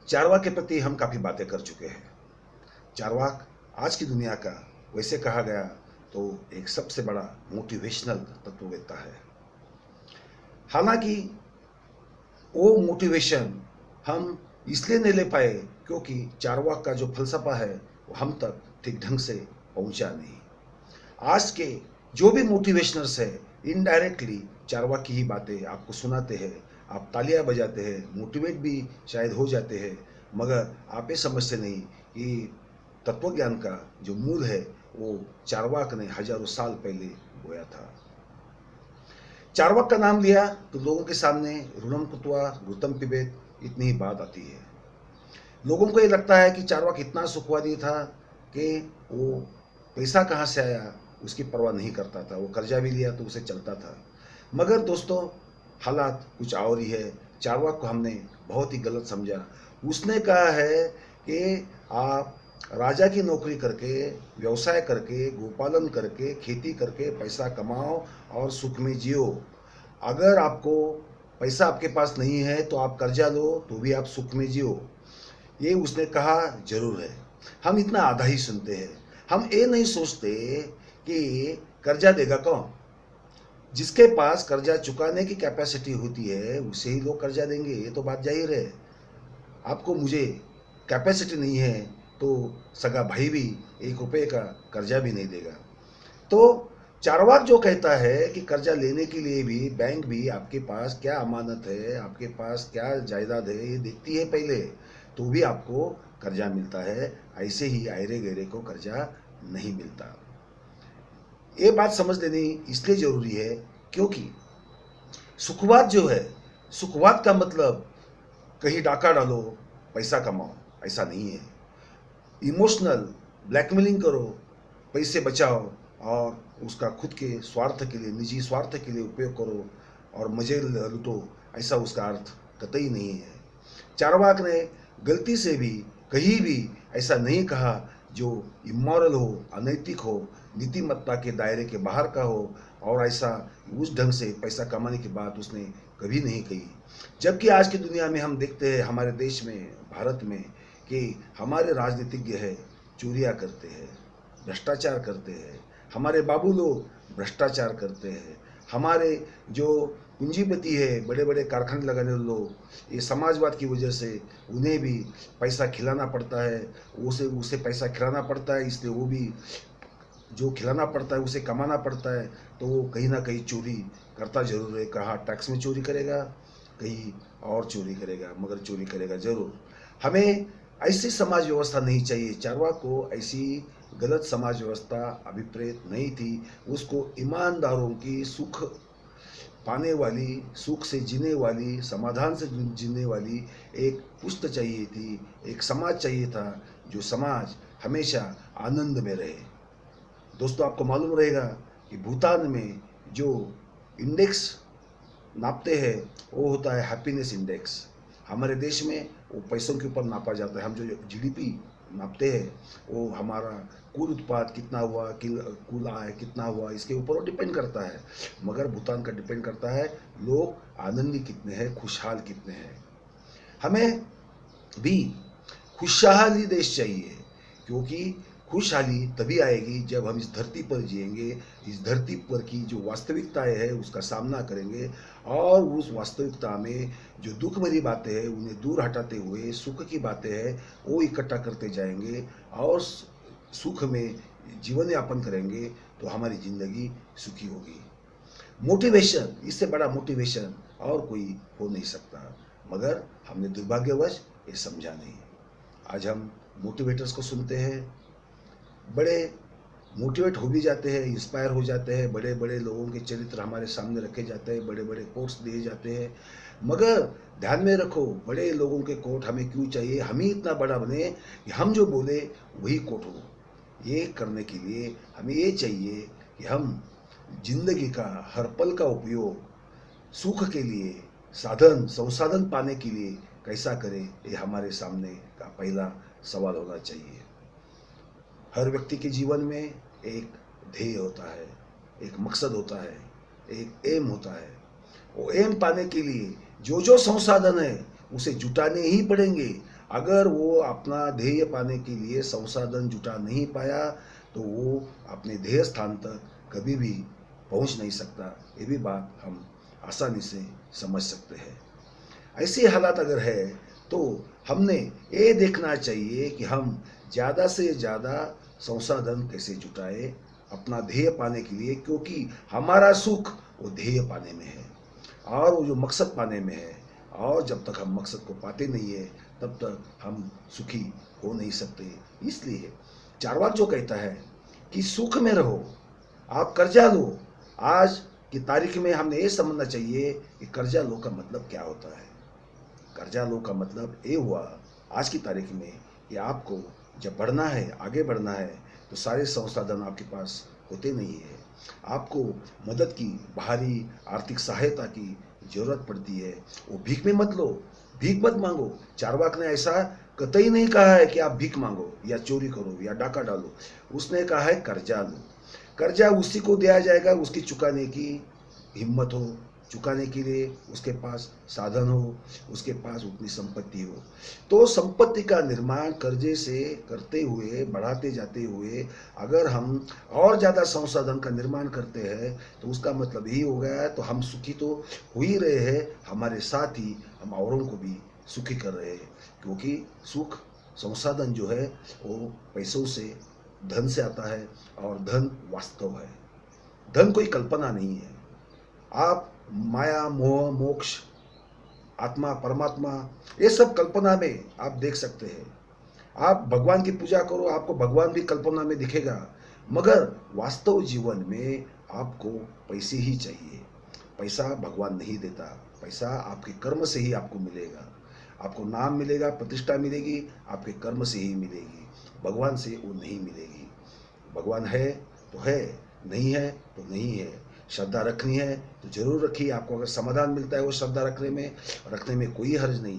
चारवाक के प्रति हम काफ़ी बातें कर चुके हैं। चारवाक आज की दुनिया का वैसे कहा गया तो एक सबसे बड़ा मोटिवेशनल तत्ववेत्ता है। हालांकि वो मोटिवेशन हम इसलिए नहीं ले पाए क्योंकि चारवाक का जो फलसफा है वो हम तक ठीक ढंग से पहुंचा नहीं। आज के जो भी मोटिवेशनर्स है इनडायरेक्टली चारवाक की ही बातें आपको सुनाते हैं, आप तालियां बजाते हैं, मोटिवेट भी शायद हो जाते हैं, मगर आप ये समझते नहीं कि तत्व ज्ञान का जो मूल है वो चारवाक ने हजारों साल पहले बोया था। चारवाक का नाम लिया तो लोगों के सामने ऋणम कृत्वा घृतम पिबेत इतनी ही बात आती है। लोगों को ये लगता है कि चारवाक इतना सुखवादी था कि वो पैसा कहाँ से आया उसकी परवाह नहीं करता था, वो कर्जा भी लिया तो उसे चलता था। मगर दोस्तों हालात कुछ और ही है। चारवाक को हमने बहुत ही गलत समझा। उसने कहा है कि आप राजा की नौकरी करके, व्यवसाय करके, गोपालन करके, खेती करके पैसा कमाओ और सुख में जियो। अगर आपको पैसा आपके पास नहीं है तो आप कर्जा लो तो भी आप सुख में जियो। ये उसने कहा जरूर है। हम इतना आधा ही सुनते हैं। हम ये नहीं सोचते कि कर्जा देगा कौन। जिसके पास कर्जा चुकाने की कैपेसिटी होती है उसे ही लोग कर्जा देंगे, ये तो बात जाहिर है। आपको मुझे कैपेसिटी नहीं है तो सगा भाई भी 1 रुपये का कर्जा भी नहीं देगा। तो चारवाक जो कहता है कि कर्जा लेने के लिए भी बैंक भी आपके पास क्या अमानत है, आपके पास क्या जायदाद है ये देखती है पहले, तो भी आपको कर्जा मिलता है। ऐसे ही आयरे गहरे को कर्जा नहीं मिलता। ये बात समझ लेनी इसलिए जरूरी है क्योंकि सुखवाद जो है, सुखवाद का मतलब कहीं डाका डालो पैसा कमाओ, ऐसा नहीं है। इमोशनल ब्लैकमेलिंग करो, पैसे बचाओ और उसका खुद के स्वार्थ के लिए, निजी स्वार्थ के लिए उपयोग करो और मजे लूटो, ऐसा उसका अर्थ कतई नहीं है। चारवाक ने गलती से भी कहीं भी ऐसा नहीं कहा जो इमोरल हो, अनैतिक हो, नीतिमत्ता के दायरे के बाहर का हो, और ऐसा उस ढंग से पैसा कमाने की बात उसने कभी नहीं कही। जबकि आज की दुनिया में हम देखते हैं हमारे देश में, भारत में, कि हमारे राजनीतिज्ञ है चोरियाँ करते हैं, भ्रष्टाचार करते हैं, हमारे बाबू लोग भ्रष्टाचार करते हैं, हमारे जो पूंजीपति है, बड़े बड़े कारखाने लगाने वाले लोग, ये समाजवाद की वजह से उन्हें भी पैसा खिलाना पड़ता है, उसे उसे पैसा खिलाना पड़ता है, इसलिए वो भी जो खिलाना पड़ता है उसे कमाना पड़ता है, तो वो कहीं ना कहीं चोरी करता जरूर है। कहाँ टैक्स में चोरी करेगा, कहीं और चोरी करेगा, मगर चोरी करेगा जरूर। हमें ऐसी समाज व्यवस्था नहीं चाहिए। चारवाक को ऐसी गलत समाज व्यवस्था अभिप्रेत नहीं थी। उसको ईमानदारों की सुख पाने वाली, सुख से जीने वाली, समाधान से जीने वाली एक पुश्त चाहिए थी, एक समाज चाहिए था जो समाज हमेशा आनंद में रहे। दोस्तों आपको मालूम रहेगा कि भूटान में जो इंडेक्स नापते हैं वो होता है हैप्पीनेस इंडेक्स। हमारे देश में वो पैसों के ऊपर नापा जाता है। हम जो जीडीपी नापते हैं वो हमारा कुल उत्पाद कितना हुआ, कुल आय कितना हुआ, इसके ऊपर वो डिपेंड करता है। मगर भूटान का डिपेंड करता है लोग आनंदी कितने हैं, खुशहाल कितने हैं। हमें भी खुशहाली देश चाहिए, क्योंकि खुशहाली तभी आएगी जब हम इस धरती पर जिएंगे, इस धरती पर की जो वास्तविकताएं है उसका सामना करेंगे, और उस वास्तविकता में जो दुख भरी बातें हैं उन्हें दूर हटाते हुए सुख की बातें हैं वो इकट्ठा करते जाएंगे और सुख में जीवन यापन करेंगे, तो हमारी ज़िंदगी सुखी होगी। मोटिवेशन, इससे बड़ा मोटिवेशन और कोई हो नहीं सकता, मगर हमने दुर्भाग्यवश ये समझा नहीं। आज हम मोटिवेटर्स को सुनते हैं, बड़े मोटिवेट हो भी जाते हैं, इंस्पायर हो जाते हैं, बड़े बड़े लोगों के चरित्र हमारे सामने रखे जाते हैं, बड़े बड़े कोट्स दिए जाते हैं। मगर ध्यान में रखो, बड़े लोगों के कोट हमें क्यों चाहिए? हम ही इतना बड़ा बने कि हम जो बोले वही कोट हो। ये करने के लिए हमें ये चाहिए कि हम जिंदगी का हर पल का उपयोग सुख के लिए, साधन संसाधन पाने के लिए कैसा करें, ये हमारे सामने का पहला सवाल होना चाहिए। हर व्यक्ति के जीवन में एक ध्येय होता है, एक मकसद होता है, एक एम होता है। वो एम पाने के लिए जो जो संसाधन है उसे जुटाने ही पड़ेंगे। अगर वो अपना ध्येय पाने के लिए संसाधन जुटा नहीं पाया तो वो अपने ध्येय स्थान तक कभी भी पहुंच नहीं सकता। ये भी बात हम आसानी से समझ सकते हैं। ऐसी हालात अगर है तो हमने ये देखना चाहिए कि हम ज़्यादा से ज़्यादा संसाधन कैसे जुटाए अपना ध्येय पाने के लिए, क्योंकि हमारा सुख वो ध्येय पाने में है और वो जो मकसद पाने में है। और जब तक हम मकसद को पाते नहीं है तब तक हम सुखी हो नहीं सकते। इसलिए चार्वाक जो कहता है कि सुख में रहो, आप कर्जा लो। आज की तारीख में हमने ये समझना चाहिए कि कर्जा लो का मतलब क्या होता है। कर्जा लो का मतलब ये हुआ आज की तारीख में कि आपको जब बढ़ना है, आगे बढ़ना है, तो सारे संसाधन आपके पास होते नहीं है। आपको मदद की, बाहरी आर्थिक सहायता की जरूरत पड़ती है। वो भीख में मत लो, भीख मत मांगो। चार्वाक ने ऐसा कतई नहीं कहा है कि आप भीख मांगो या चोरी करो या डाका डालो। उसने कहा है कर्जा लो। कर्जा उसी को दिया जाएगा उसकी चुकाने की हिम्मत हो, चुकाने के लिए उसके पास साधन हो, उसके पास उतनी संपत्ति हो। तो संपत्ति का निर्माण कर्जे से करते हुए, बढ़ाते जाते हुए अगर हम और ज़्यादा संसाधन का निर्माण करते हैं तो उसका मतलब यही हो गया है, तो हम सुखी तो हो ही रहे हैं, हमारे साथ ही हम औरों को भी सुखी कर रहे हैं। क्योंकि सुख संसाधन जो है वो पैसों से, धन से आता है और धन वास्तव है। धन कोई कल्पना नहीं है। आप माया, मोह, मोक्ष, आत्मा, परमात्मा, ये सब कल्पना में आप देख सकते हैं। आप भगवान की पूजा करो, आपको भगवान भी कल्पना में दिखेगा, मगर वास्तव जीवन में आपको पैसे ही चाहिए। पैसा भगवान नहीं देता, पैसा आपके कर्म से ही आपको मिलेगा। आपको नाम मिलेगा, प्रतिष्ठा मिलेगी, आपके कर्म से ही मिलेगी, भगवान से वो नहीं मिलेगी। भगवान है तो है, नहीं है तो नहीं है। श्रद्धा रखनी है तो जरूर रखिए। आपको अगर समाधान मिलता है वो श्रद्धा रखने में कोई हर्ज नहीं।